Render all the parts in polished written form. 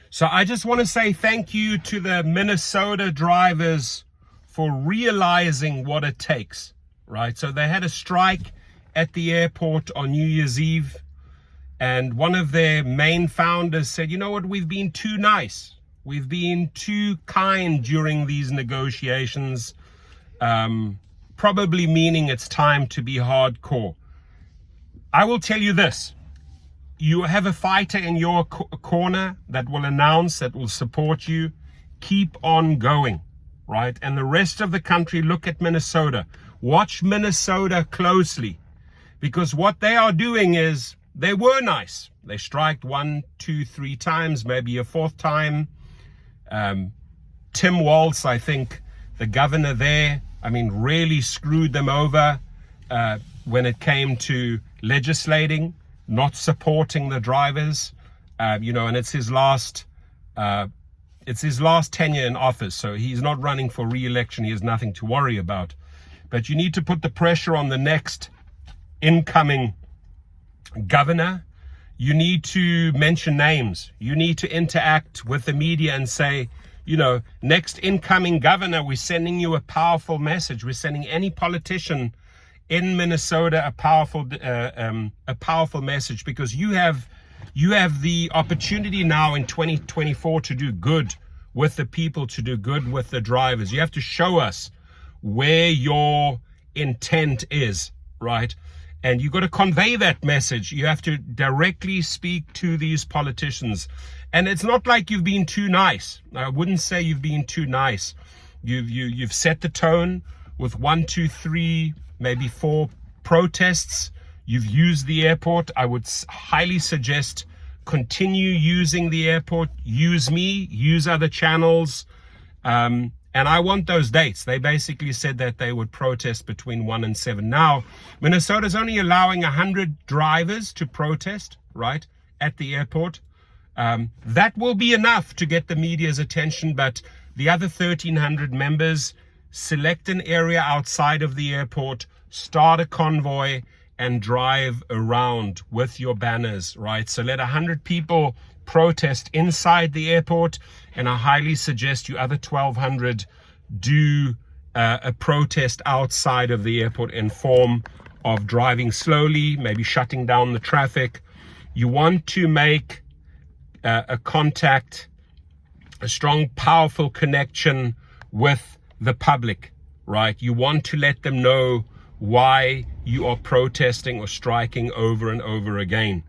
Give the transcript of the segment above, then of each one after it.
So I just want to say thank you to the Minnesota drivers for realizing what it takes, right? So they had a strike at the airport on New Year's Eve, and one of their main founders said, you know what, we've been too nice. We've been too kind during these negotiations, probably meaning it's time to be hardcore. I will tell you this. You have a fighter in your corner that will announce, that will support you. Keep on going, right? And the rest of the country, look at Minnesota. Watch Minnesota closely, because what they are doing is, they were nice. They striked 1, 2, 3 times, maybe a 4th time. Tim Walz, I think, the governor there, really screwed them over when it came to legislating, not supporting the drivers, and it's his last tenure in office, so he's not running for re-election. He has nothing to worry about. But you need to put the pressure on the next incoming governor. You need to mention names. You need to interact with the media and say, next incoming governor, we're sending you a powerful message. We're sending any politician in Minnesota a powerful message, because you have the opportunity now in 2024 to do good with the people, to do good with the drivers. You have to show us where your intent is, right? And you got to convey that message. You have to directly speak to these politicians. And it's not like you've been too nice. I wouldn't say you've been too nice. You've set the tone with 1, 2, 3, maybe 4 protests. You've used the airport. I would highly suggest continue using the airport. Use me, use other channels. And I want those dates. They basically said that they would protest between 1 and 7. Now, Minnesota's only allowing 100 drivers to protest, right, at the airport. That will be enough to get the media's attention, but the other 1,300 members, select an area outside of the airport, start a convoy, and drive around with your banners, right? So let 100 people protest inside the airport, and I highly suggest you other 1,200 do a protest outside of the airport in form of driving slowly, maybe shutting down the traffic. You want to make a contact, a strong, powerful connection with the public, right? You want to let them know why you are protesting or striking over and over again.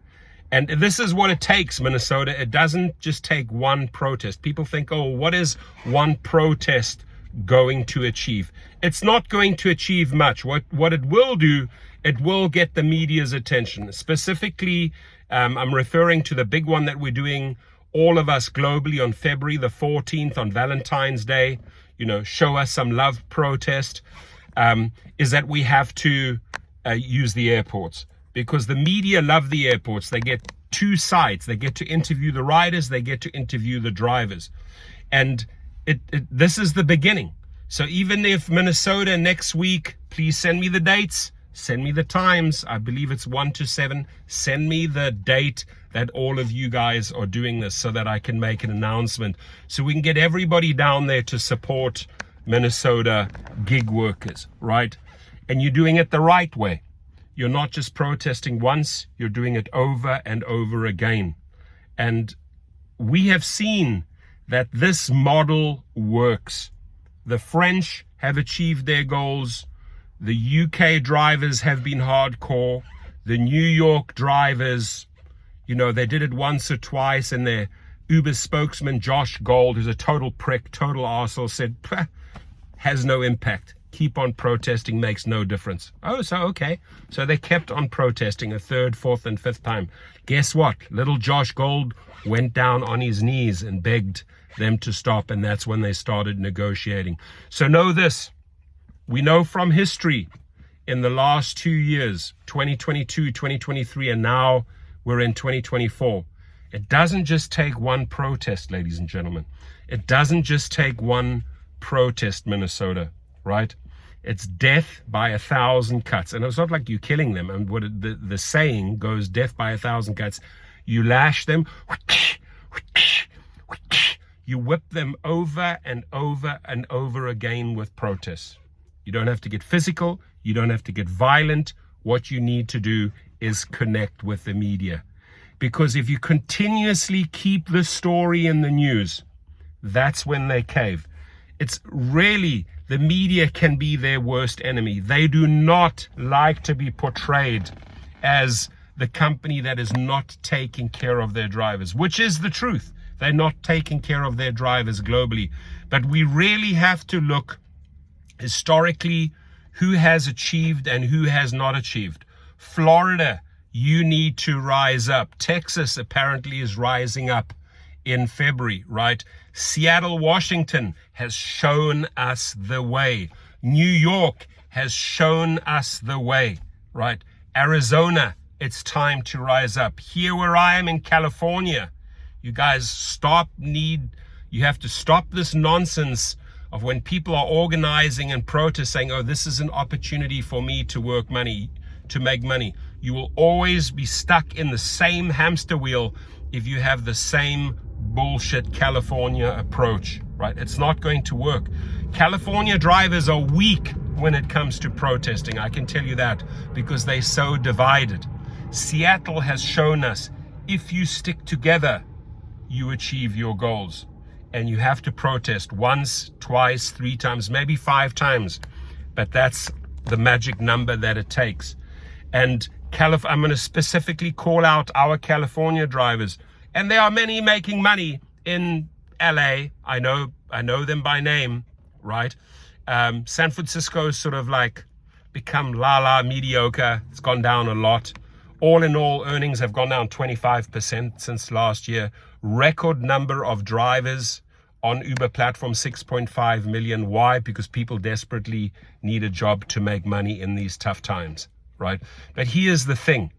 And this is what it takes, Minnesota. It doesn't just take one protest. People think, oh, what is one protest going to achieve? It's not going to achieve much. What it will do, it will get the media's attention. Specifically, I'm referring to the big one that we're doing, all of us globally, on February the 14th, on Valentine's Day. Show us some love protest. Is that we have to use the airports, because the media love the airports. They get 2 sides. They get to interview the riders. They get to interview the drivers. And this is the beginning. So even if Minnesota next week, please send me the dates, send me the times. I believe it's 1 to 7. Send me the date that all of you guys are doing this, so that I can make an announcement, so we can get everybody down there to support Minnesota gig workers, right? And you're doing it the right way. You're not just protesting once, you're doing it over and over again. And we have seen that this model works. The French have achieved their goals. The UK drivers have been hardcore. The New York drivers, they did it once or twice, and their Uber spokesman, Josh Gold, who's a total prick, total arsehole, said, has no impact. Keep on protesting, makes no difference. Oh, so okay. So they kept on protesting a 3rd, 4th, and 5th time. Guess what? Little Josh Gold went down on his knees and begged them to stop, and that's when they started negotiating. So know this. We know from history, in the last 2 years, 2022, 2023, and now we're in 2024, it doesn't just take one protest, ladies and gentlemen. It doesn't just take one protest, Minnesota, right? It's death by 1,000 cuts. And it's not like you're killing them. And the saying goes, death by 1,000 cuts. You lash them, You whip them over and over and over again with protests. You don't have to get physical. You don't have to get violent. What you need to do is connect with the media. Because if you continuously keep the story in the news, that's when they cave. It's really, the media can be their worst enemy. They do not like to be portrayed as the company that is not taking care of their drivers, which is the truth. They're not taking care of their drivers globally. But we really have to look historically who has achieved and who has not achieved. Florida, you need to rise up. Texas apparently is rising up in February, right? Seattle, Washington has shown us the way. New York has shown us the way, right? Arizona, it's time to rise up. Here where I am in California, you guys you have to stop this nonsense of when people are organizing and protesting, oh, this is an opportunity for me to make money. You will always be stuck in the same hamster wheel if you have the same bullshit California approach, right? It's not going to work. California drivers are weak when it comes to protesting. I can tell you that because they're so divided. Seattle has shown us if you stick together, you achieve your goals. And you have to protest once, twice, 3 times, maybe 5 times. But that's the magic number that it takes. And I'm going to specifically call out our California drivers. And there are many making money in LA. I know them by name, right? San Francisco is sort of like become mediocre. It's gone down a lot. All in all, earnings have gone down 25% since last year. Record number of drivers on Uber platform, 6.5 million. Why? Because people desperately need a job to make money in these tough times, right? But here's the thing.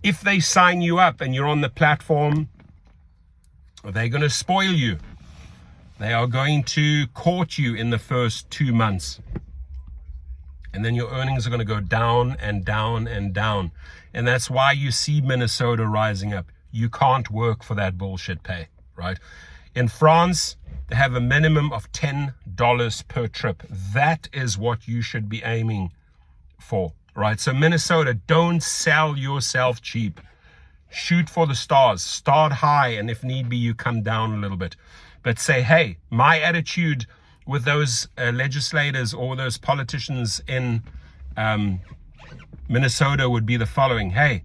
If they sign you up and you're on the platform, they're going to spoil you. They are going to court you in the first 2 months. And then your earnings are going to go down and down and down. And that's why you see Minnesota rising up. You can't work for that bullshit pay, right? In France, they have a minimum of $10 per trip. That is what you should be aiming for, right? So Minnesota, don't sell yourself cheap. Shoot for the stars. Start high, and if need be, you come down a little bit. But say, hey, my attitude with those legislators or those politicians in Minnesota would be the following. Hey,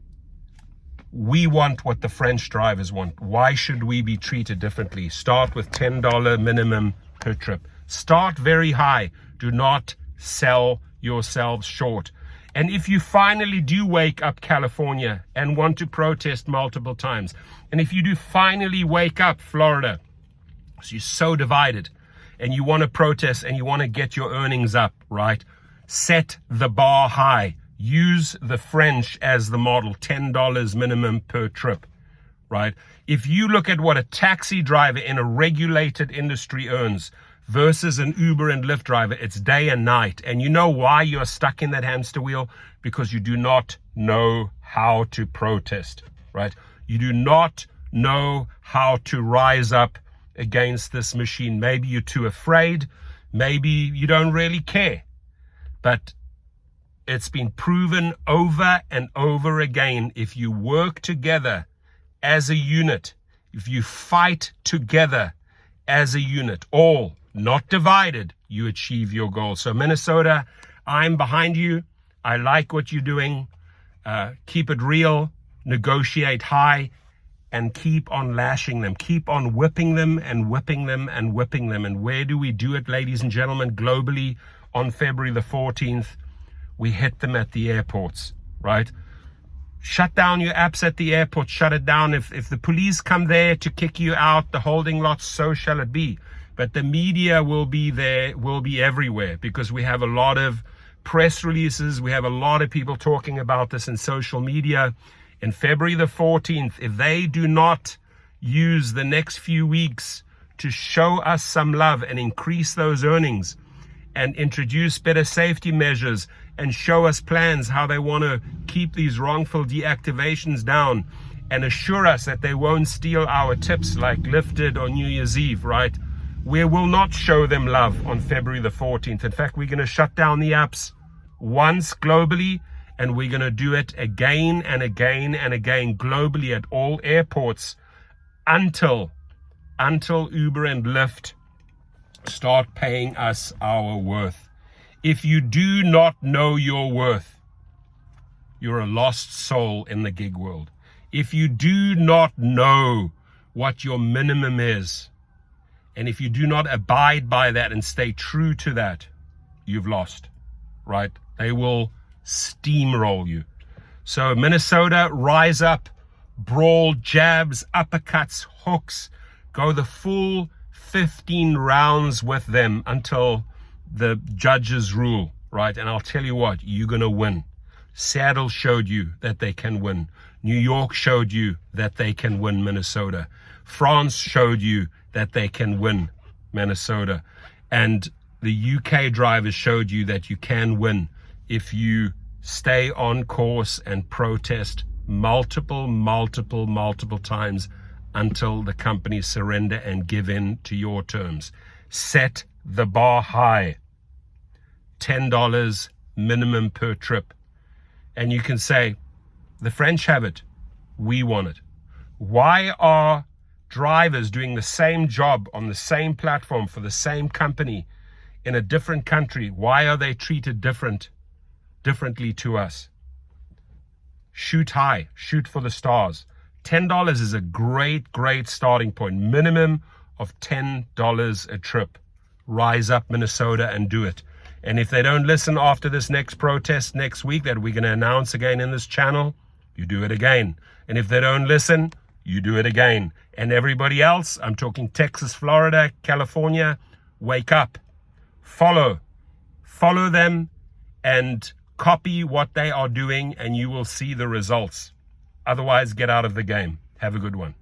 we want what the French drivers want. Why should we be treated differently? Start with $10 minimum per trip. Start very high. Do not sell yourselves short. And if you finally do wake up, California, and want to protest multiple times, and if you do finally wake up, Florida, so you're so divided, and you want to protest and you want to get your earnings up, right? Set the bar high. Use the French as the model, $10 minimum per trip, right? If you look at what a taxi driver in a regulated industry earns versus an Uber and Lyft driver, it's day and night. And you know why you're stuck in that hamster wheel? Because you do not know how to protest, right? You do not know how to rise up against this machine. Maybe you're too afraid. Maybe you don't really care. But it's been proven over and over again, if you work together as a unit, if you fight together as a unit, all, not divided, you achieve your goal. So Minnesota, I'm behind you. I like what you're doing. Keep it real, negotiate high, and keep on lashing them. Keep on whipping them and whipping them and whipping them. And where do we do it, ladies and gentlemen? Globally, on February the 14th, we hit them at the airports, right? Shut down your apps at the airport. Shut it down. If the police come there to kick you out, the holding lots, so shall it be. But the media will be there, will be everywhere, because we have a lot of press releases. We have a lot of people talking about this in social media. In February the 14th, if they do not use the next few weeks to show us some love and increase those earnings and introduce better safety measures and show us plans how they want to keep these wrongful deactivations down and assure us that they won't steal our tips like Lyft did on New Year's Eve, right? We will not show them love on February the 14th. In fact, we're going to shut down the apps once globally, and we're going to do it again and again and again globally at all airports until Uber and Lyft start paying us our worth. If you do not know your worth, you're a lost soul in the gig world. If you do not know what your minimum is, and if you do not abide by that and stay true to that, you've lost, right? They will steamroll you. So Minnesota, rise up, brawl, jabs, uppercuts, hooks, go the full 15 rounds with them until the judges rule, right? And I'll tell you what, you're going to win. Seattle showed you that they can win. New York showed you that they can win Minnesota. France showed you that they can win Minnesota. And the UK drivers showed you that you can win if you stay on course and protest multiple times until the companies surrender and give in to your terms. Set the bar high. $10 minimum per trip. And you can say, the French have it, we want it. Why are drivers doing the same job on the same platform for the same company in a different country? Why are they treated differently to us? Shoot high, shoot for the stars. $10 is a great starting point. Minimum of $10 a trip. Rise up, Minnesota, and do it. And if they don't listen after this next protest next week that we're going to announce again in this channel, you do it again. And if they don't listen, you do it again. And everybody else, I'm talking Texas, Florida, California, wake up. Follow them and copy what they are doing, and you will see the results. Otherwise, get out of the game. Have a good one.